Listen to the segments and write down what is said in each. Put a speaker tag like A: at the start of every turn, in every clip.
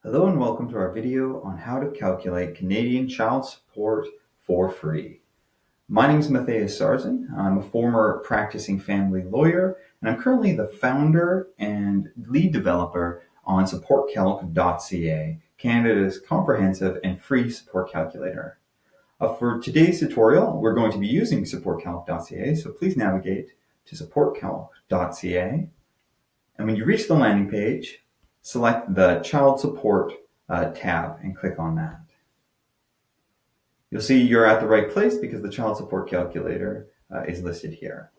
A: Hello and welcome to our video on how to calculate Canadian child support for free. My name is Mathais Sarrazin. I'm a former practicing family lawyer, and I'm currently the founder and lead developer on SupportCalc.ca, Canada's comprehensive and free support calculator. For today's tutorial, we're going to be using SupportCalc.ca, so please navigate to SupportCalc.ca. And when you reach the landing page, select the Child Support tab and click on that. You'll see you're at the right place because the Child Support Calculator is listed here.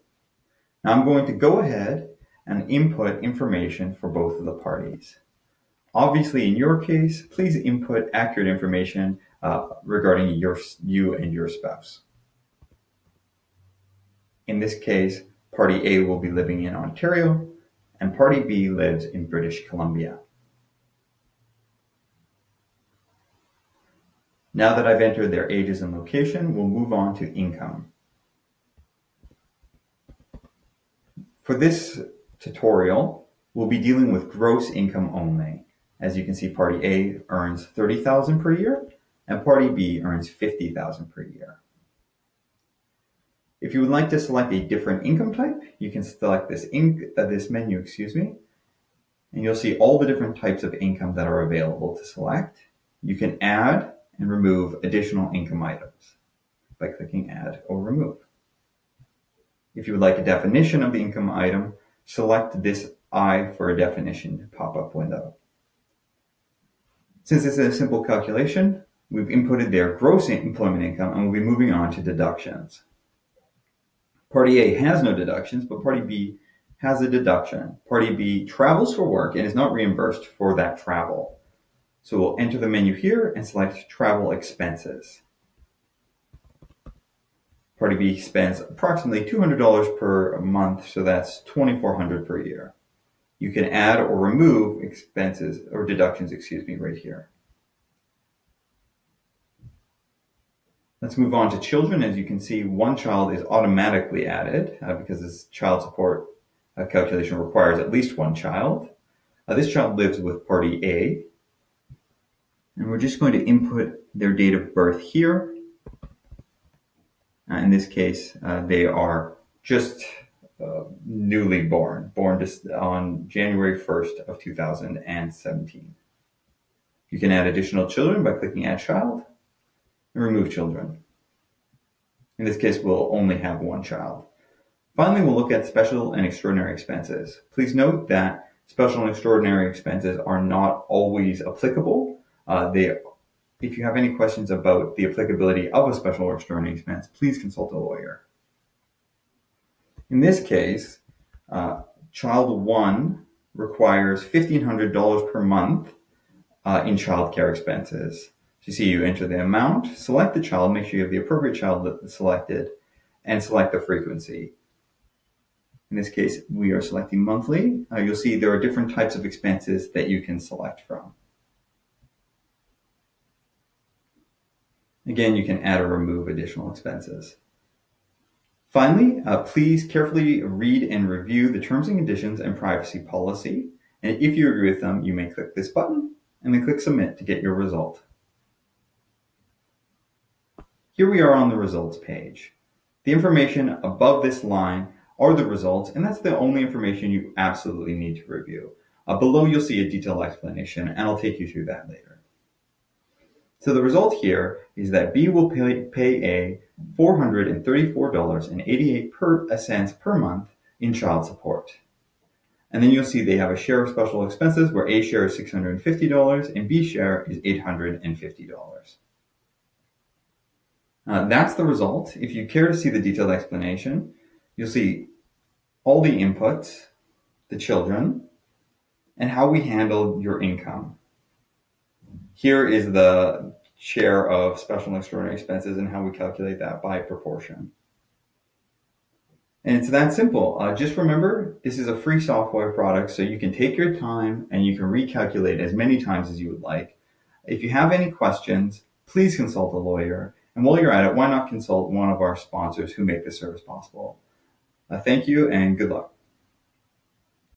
A: Now I'm going to go ahead and input information for both of the parties. Obviously, in your case, please input accurate information regarding you and your spouse. In this case, Party A will be living in Ontario, and Party B lives in British Columbia. Now that I've entered their ages and location, we'll move on to income. For this tutorial, we'll be dealing with gross income only. As you can see, Party A earns $30,000 per year, and Party B earns $50,000 per year. If you would like to select a different income type, you can select this menu, and you'll see all the different types of income that are available to select. You can add and remove additional income items by clicking Add or Remove. If you would like a definition of the income item, select this I for a definition pop-up window. Since this is a simple calculation, we've inputted their gross employment income and we'll be moving on to deductions. Party A has no deductions, but Party B has a deduction. Party B travels for work and is not reimbursed for that travel. So we'll enter the menu here and select Travel Expenses. Party B spends approximately $200 per month, so that's $2,400 per year. You can add or remove expenses or deductions, right here. Let's move on to children. As you can see, one child is automatically added because this child support calculation requires at least one child. This child lives with Party A. And we're just going to input their date of birth here. In this case, they are just newly born just on January 1st of 2017. You can add additional children by clicking Add Child and remove children. In this case, we'll only have one child. Finally, we'll look at special and extraordinary expenses. Please note that special and extraordinary expenses are not always applicable. If you have any questions about the applicability of a special or extraordinary expense, please consult a lawyer. In this case, Child 1 requires $1,500 per month in childcare expenses. So you see, you enter the amount, select the child, make sure you have the appropriate child selected, and select the frequency. In this case, we are selecting monthly. You'll see there are different types of expenses that you can select from. Again, you can add or remove additional expenses. Finally, please carefully read and review the terms and conditions and privacy policy. And if you agree with them, you may click this button and then click Submit to get your result. Here we are on the results page. The information above this line are the results, and that's the only information you absolutely need to review. Below, you'll see a detailed explanation, and I'll take you through that later. So the result here is that B will pay A $434.88 per month in child support. And then you'll see they have a share of special expenses where A share is $650 and B share is $850. That's the result. If you care to see the detailed explanation, you'll see all the inputs, the children, and how we handle your income. Here is the share of special and extraordinary expenses and how we calculate that by proportion. And it's that simple. Just remember, this is a free software product, so you can take your time and you can recalculate as many times as you would like. If you have any questions, please consult a lawyer. And while you're at it, why not consult one of our sponsors who make this service possible? Thank you and good luck.